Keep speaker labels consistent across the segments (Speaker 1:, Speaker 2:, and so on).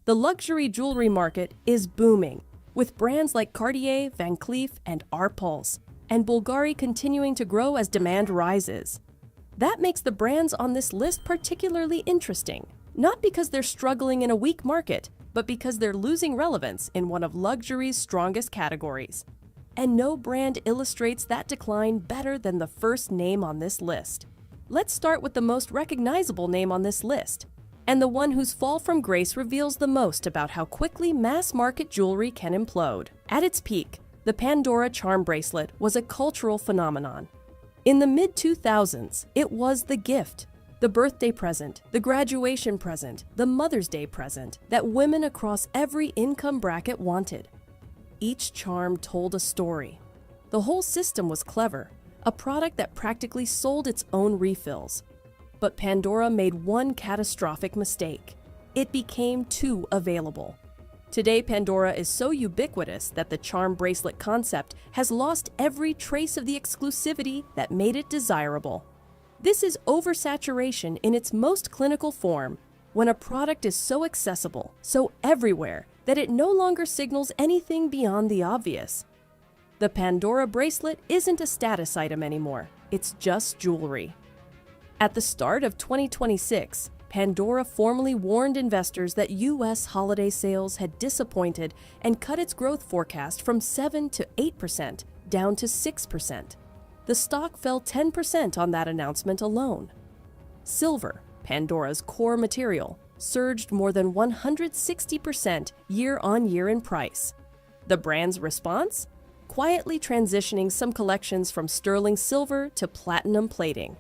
Speaker 1: The luxury jewelry market is booming, with brands like Cartier, Van Cleef, and Art Pulse, and Bulgari continuing to grow as demand rises. That makes the brands on this list particularly interesting, not because they're struggling in a weak market, but because they're losing relevance in one of luxury's strongest categories. And no brand illustrates that decline better than the first name on this list. Let's start with the most recognizable name on this list, and the one whose fall from grace reveals the most about how quickly mass-market jewelry can implode. At its peak, the Pandora charm bracelet was a cultural phenomenon. In the mid-2000s, it was the gift, the birthday present, the graduation present, the Mother's Day present that women across every income bracket wanted. Each charm told a story. The whole system was clever, a product that practically sold its own refills. But Pandora made one catastrophic mistake. It became too available. Today, Pandora is so ubiquitous that the charm bracelet concept has lost every trace of the exclusivity that made it desirable. This is oversaturation in its most clinical form, when a product is so accessible, so everywhere, that it no longer signals anything beyond the obvious. The Pandora bracelet isn't a status item anymore, it's just jewelry. At the start of 2026, Pandora formally warned investors that U.S. holiday sales had disappointed and cut its growth forecast from 7 to 8% down to 6%. The stock fell 10% on that announcement alone. Silver, Pandora's core material, surged more than 160% year-on-year in price. The brand's response? Quietly transitioning some collections from sterling silver to platinum plating.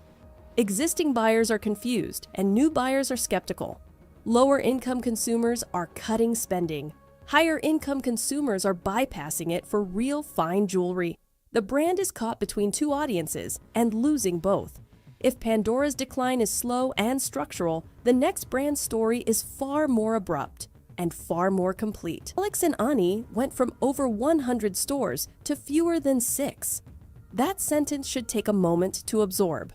Speaker 1: Existing buyers are confused and new buyers are skeptical. Lower-income consumers are cutting spending. Higher-income consumers are bypassing it for real fine jewelry. The brand is caught between two audiences and losing both. If Pandora's decline is slow and structural, the next brand story is far more abrupt and far more complete. Alex and Ani went from over 100 stores to fewer than 6. That sentence should take a moment to absorb.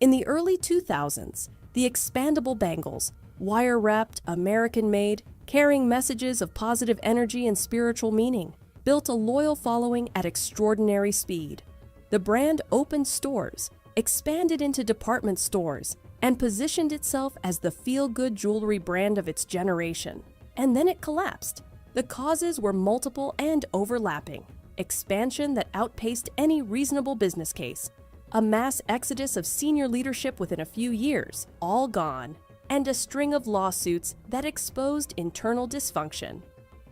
Speaker 1: In the early 2000s, the expandable bangles, wire-wrapped, American-made, carrying messages of positive energy and spiritual meaning, built a loyal following at extraordinary speed. The brand opened stores, expanded into department stores, and positioned itself as the feel-good jewelry brand of its generation. And then it collapsed. The causes were multiple and overlapping. Expansion that outpaced any reasonable business case. A mass exodus of senior leadership within a few years, all gone. And a string of lawsuits that exposed internal dysfunction.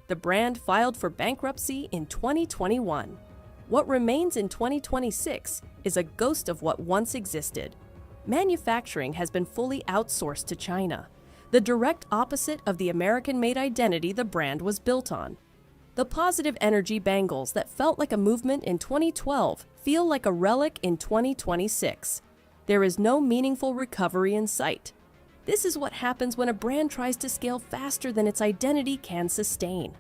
Speaker 1: The brand filed for bankruptcy in 2021. What remains in 2026 is a ghost of what once existed. Manufacturing has been fully outsourced to China, the direct opposite of the American-made identity the brand was built on. The positive energy bangles that felt like a movement in 2012 feel like a relic in 2026. There is no meaningful recovery in sight. This is what happens when a brand tries to scale faster than its identity can sustain.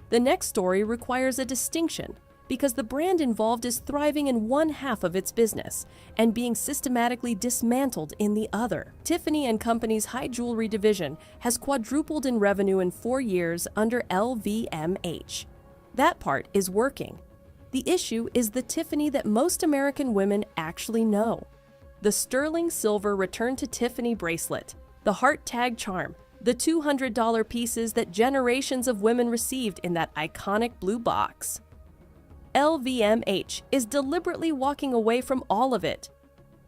Speaker 1: The next story requires a distinction, because the brand involved is thriving in one half of its business and being systematically dismantled in the other. Tiffany Company's high jewelry division has quadrupled in revenue in 4 years under LVMH. That part is working. The issue is the Tiffany that most American women actually know. The sterling silver return to Tiffany bracelet, the heart tag charm, the $200 pieces that generations of women received in that iconic blue box. LVMH is deliberately walking away from all of it.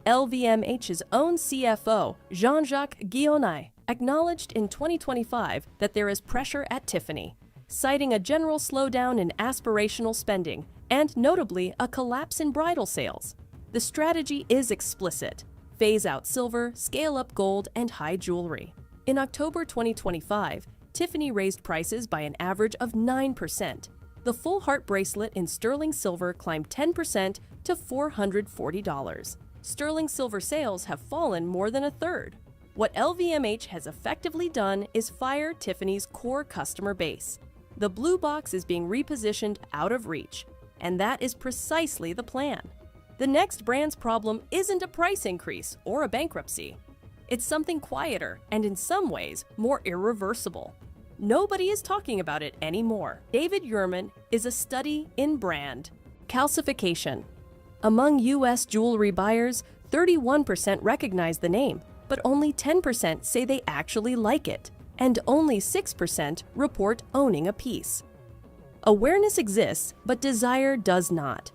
Speaker 1: LVMH's own CFO, Jean-Jacques Guillonnet, acknowledged in 2025 that there is pressure at Tiffany, citing a general slowdown in aspirational spending and, notably, a collapse in bridal sales. The strategy is explicit: phase out silver, scale up gold, and high jewelry. In October 2025, Tiffany raised prices by an average of 9%. The full heart bracelet in sterling silver climbed 10% to $440. Sterling silver sales have fallen more than a third. What LVMH has effectively done is fire Tiffany's core customer base. The blue box is being repositioned out of reach, and that is precisely the plan. The next brand's problem isn't a price increase or a bankruptcy. It's something quieter and, in some ways, more irreversible. Nobody is talking about it anymore. David Yurman is a study in brand calcification. Among U.S. jewelry buyers, 31% recognize the name, but only 10% say they actually like it, and only 6% report owning a piece. Awareness exists, but desire does not.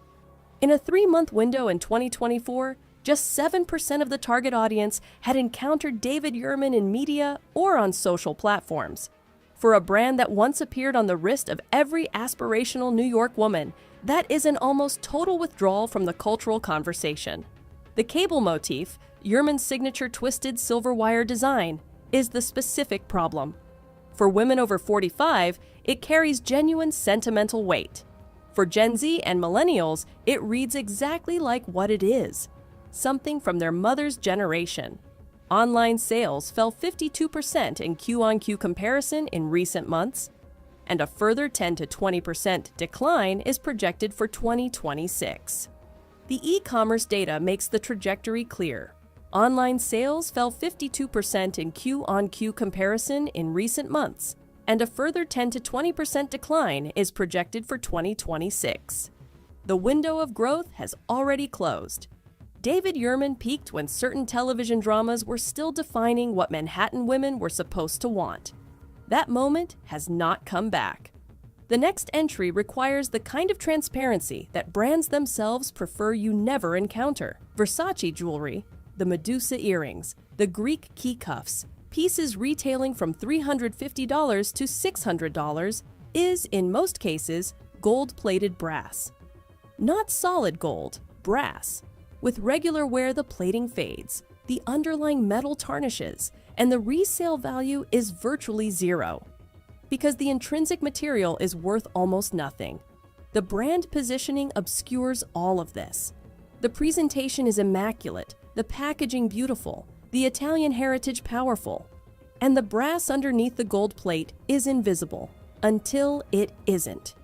Speaker 1: In a 3-month window in 2024, just 7% of the target audience had encountered David Yurman in media or on social platforms. For a brand that once appeared on the wrist of every aspirational New York woman, that is an almost total withdrawal from the cultural conversation. The cable motif, Yurman's signature twisted silver wire design, is the specific problem. For women over 45, it carries genuine sentimental weight. For Gen Z and millennials, it reads exactly like what it is, something from their mother's generation. Online sales fell 52% in Q-on-Q comparison in recent months, and a further 10 to 20% decline is projected for 2026. The e-commerce data makes the trajectory clear. Online sales fell 52% in Q-on-Q comparison in recent months, and a further 10 to 20% decline is projected for 2026. The window of growth has already closed. David Yurman peaked when certain television dramas were still defining what Manhattan women were supposed to want. That moment has not come back. The next entry requires the kind of transparency that brands themselves prefer you never encounter. Versace jewelry, the Medusa earrings, the Greek key cuffs, pieces retailing from $350 to $600, is, in most cases, gold-plated brass. Not solid gold, brass. With regular wear, the plating fades, the underlying metal tarnishes, and the resale value is virtually zero. Because the intrinsic material is worth almost nothing. The brand positioning obscures all of this. The presentation is immaculate, the packaging beautiful, the Italian heritage powerful, and the brass underneath the gold plate is invisible until it isn't.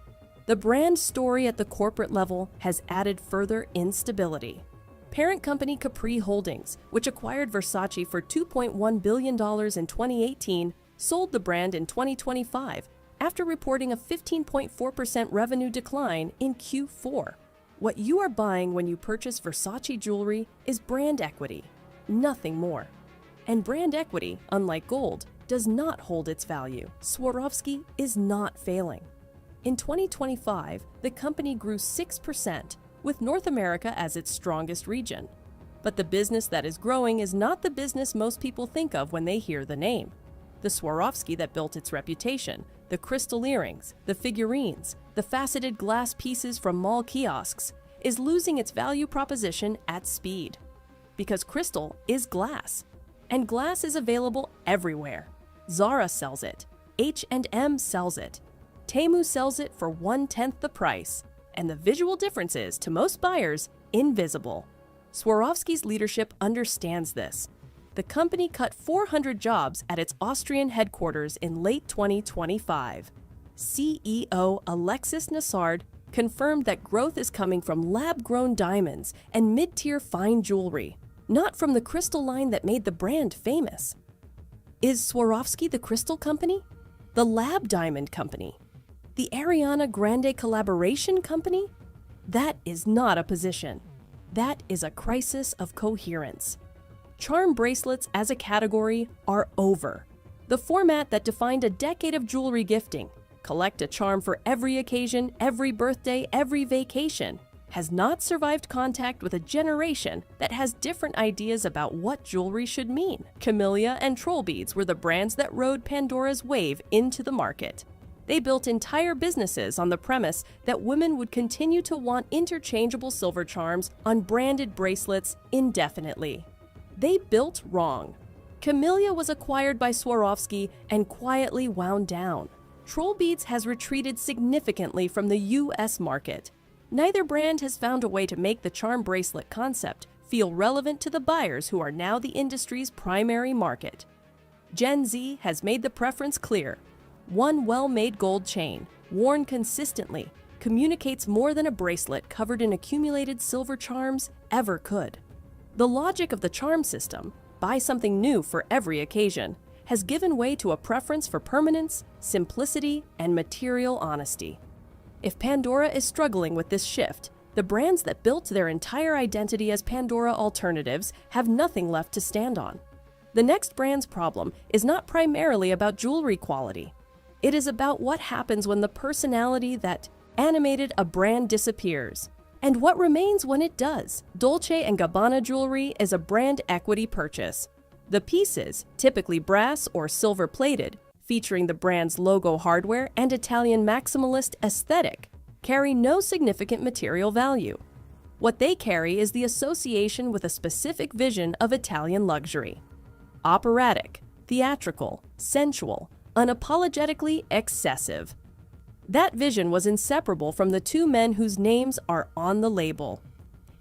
Speaker 1: The brand story at the corporate level has added further instability. Parent company Capri Holdings, which acquired Versace for $2.1 billion in 2018, sold the brand in 2025 after reporting a 15.4% revenue decline in Q4. What you are buying when you purchase Versace jewelry is brand equity, nothing more. And brand equity, unlike gold, does not hold its value. Swarovski is not failing. In 2025, the company grew 6%, with North America as its strongest region. But the business that is growing is not the business most people think of when they hear the name. The Swarovski that built its reputation, the crystal earrings, the figurines, the faceted glass pieces from mall kiosks, is losing its value proposition at speed. Because crystal is glass, and glass is available everywhere. Zara sells it, H&M sells it, Temu sells it for 1/10 the price, and the visual difference is, to most buyers, invisible. Swarovski's leadership understands this. The company cut 400 jobs at its Austrian headquarters in late 2025. CEO Alexis Nassard confirmed that growth is coming from lab-grown diamonds and mid-tier fine jewelry, not from the crystal line that made the brand famous. Is Swarovski the crystal company? The lab diamond company? The Ariana Grande collaboration company? That is not a position. That is a crisis of coherence. Charm bracelets as a category are over. The format that defined a decade of jewelry gifting, collect a charm for every occasion, every birthday, every vacation, has not survived contact with a generation that has different ideas about what jewelry should mean. Camellia and troll beads were the brands that rode Pandora's wave into the market. They built entire businesses on the premise that women would continue to want interchangeable silver charms on branded bracelets indefinitely. They built wrong. Camellia was acquired by Swarovski and quietly wound down. Troll beads has retreated significantly from the U.S. market. Neither brand has found a way to make the charm bracelet concept feel relevant to the buyers who are now the industry's primary market. Gen Z has made the preference clear. One well-made gold chain, worn consistently, communicates more than a bracelet covered in accumulated silver charms ever could. The logic of the charm system, buy something new for every occasion, has given way to a preference for permanence, simplicity, and material honesty. If Pandora is struggling with this shift, the brands that built their entire identity as Pandora alternatives have nothing left to stand on. The next brand's problem is not primarily about jewelry quality. It is about what happens when the personality that animated a brand disappears, and what remains when it does. Dolce & Gabbana jewelry is a brand equity purchase. The pieces, typically brass or silver-plated, featuring the brand's logo hardware and Italian maximalist aesthetic, carry no significant material value. What they carry is the association with a specific vision of Italian luxury. Operatic, theatrical, sensual, unapologetically excessive. That vision was inseparable from the two men whose names are on the label.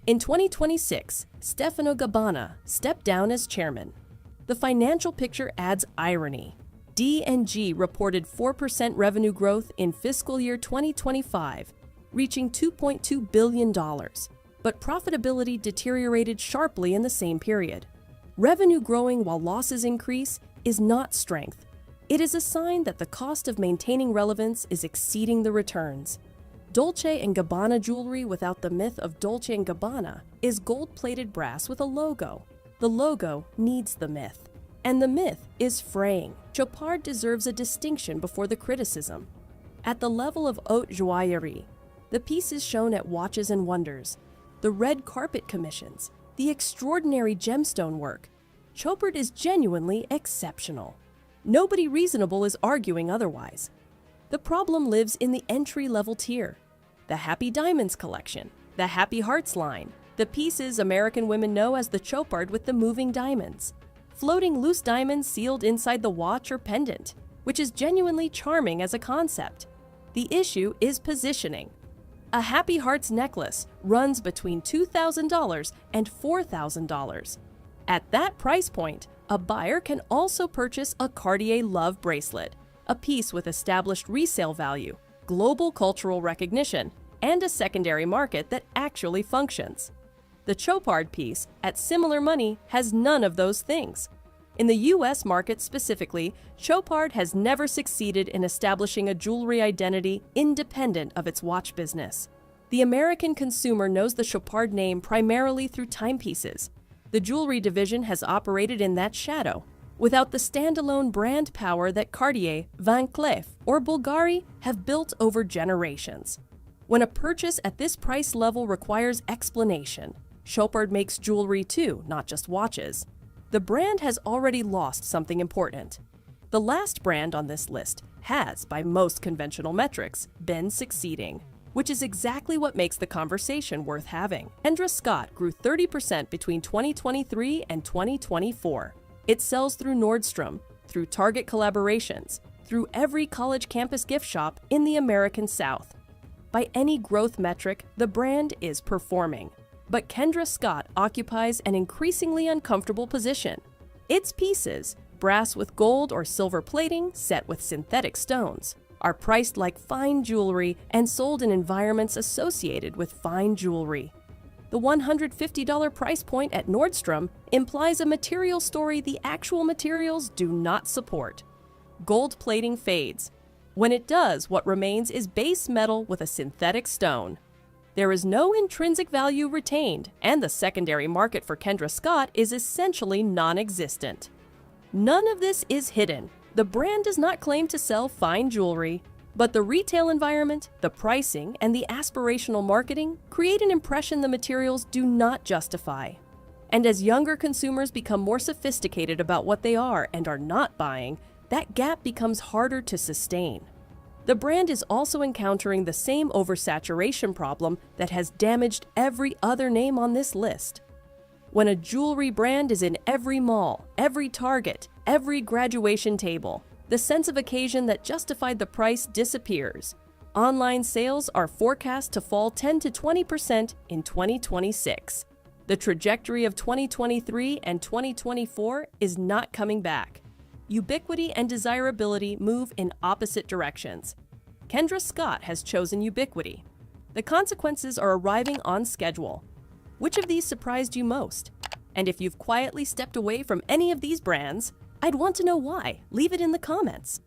Speaker 1: In 2026, Stefano Gabbana stepped down as chairman. The financial picture adds irony. D&G reported 4% revenue growth in fiscal year 2025, reaching $2.2 billion, but profitability deteriorated sharply in the same period. Revenue growing while losses increase is not strength. It is a sign that the cost of maintaining relevance is exceeding the returns. Dolce & Gabbana jewelry without the myth of Dolce & Gabbana is gold-plated brass with a logo. The logo needs the myth, and the myth is fraying. Chopard deserves a distinction before the criticism. At the level of haute joaillerie, the pieces shown at Watches and Wonders, the red carpet commissions, the extraordinary gemstone work, Chopard is genuinely exceptional. Nobody reasonable is arguing otherwise. The problem lives in the entry-level tier. The Happy Diamonds collection, the Happy Hearts line, the pieces American women know as the Chopard with the moving diamonds, floating loose diamonds sealed inside the watch or pendant, which is genuinely charming as a concept. The issue is positioning. A Happy Hearts necklace runs between $2,000 and $4,000. At that price point, a buyer can also purchase a Cartier Love bracelet, a piece with established resale value, global cultural recognition, and a secondary market that actually functions. The Chopard piece, at similar money, has none of those things. In the US market specifically, Chopard has never succeeded in establishing a jewelry identity independent of its watch business. The American consumer knows the Chopard name primarily through timepieces. The jewelry division has operated in that shadow, without the standalone brand power that Cartier, Van Cleef, or Bulgari have built over generations. When a purchase at this price level requires explanation, Chopard makes jewelry too, not just watches. The brand has already lost something important. The last brand on this list has, by most conventional metrics, been succeeding, which is exactly what makes the conversation worth having. Kendra Scott grew 30% between 2023 and 2024. It sells through Nordstrom, through Target collaborations, through every college campus gift shop in the American South. By any growth metric, the brand is performing. But Kendra Scott occupies an increasingly uncomfortable position. Its pieces, brass with gold or silver plating set with synthetic stones, are priced like fine jewelry and sold in environments associated with fine jewelry. The $150 price point at Nordstrom implies a material story the actual materials do not support. Gold plating fades. When it does, what remains is base metal with a synthetic stone. There is no intrinsic value retained, and the secondary market for Kendra Scott is essentially non-existent. None of this is hidden. The brand does not claim to sell fine jewelry, but the retail environment, the pricing, and the aspirational marketing create an impression the materials do not justify. And as younger consumers become more sophisticated about what they are and are not buying, that gap becomes harder to sustain. The brand is also encountering the same oversaturation problem that has damaged every other name on this list. When a jewelry brand is in every mall, every Target, every graduation table, the sense of occasion that justified the price disappears. Online sales are forecast to fall 10 to 20% in 2026. The trajectory of 2023 and 2024 is not coming back. Ubiquity and desirability move in opposite directions. Kendra Scott has chosen ubiquity. The consequences are arriving on schedule. Which of these surprised you most? And if you've quietly stepped away from any of these brands, I'd want to know why. Leave it in the comments.